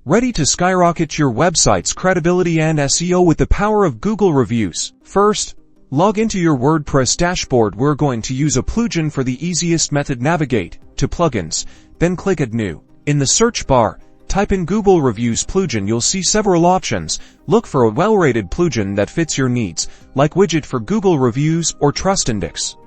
Ready to skyrocket your website's credibility and SEO with the power of Google Reviews? First, log into your WordPress dashboard. We're going to use a plugin for the easiest method. Navigate to Plugins, then click Add New. In the search bar, type in Google Reviews plugin. You'll see several options. Look for a well-rated plugin that fits your needs, like Widget for Google Reviews or Trust Index.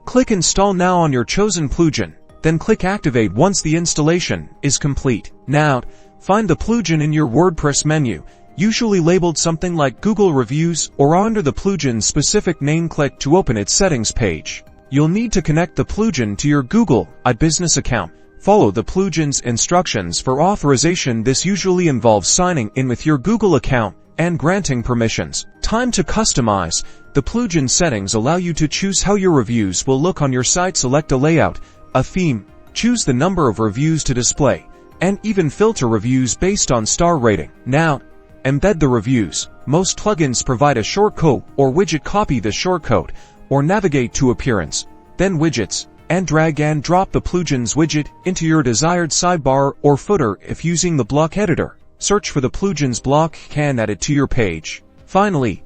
Click Install now on your chosen plugin, then click Activate once the installation is complete. Now, find the plugin in your WordPress menu, usually labeled something like Google Reviews or under the plugin's specific name. Click to open its settings page. You'll need to connect the plugin to your Google business account. Follow the plugin's instructions for authorization. This usually involves signing in with your Google account and granting permissions. Time to customize. The plugin settings allow you to choose how your reviews will look on your site. Select a layout, a theme, choose the number of reviews to display, and even filter reviews based on star rating. Now, embed the reviews. Most plugins provide a shortcode or widget. Copy the shortcode or navigate to Appearance, then Widgets, and drag and drop the plugin's widget into your desired sidebar or footer. If using the block editor, search for the plugin's block, can add it to your page. Finally,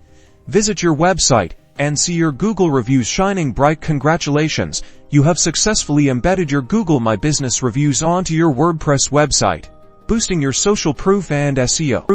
visit your website and see your Google reviews shining bright. Congratulations, you have successfully embedded your Google My Business reviews onto your WordPress website, boosting your social proof and SEO.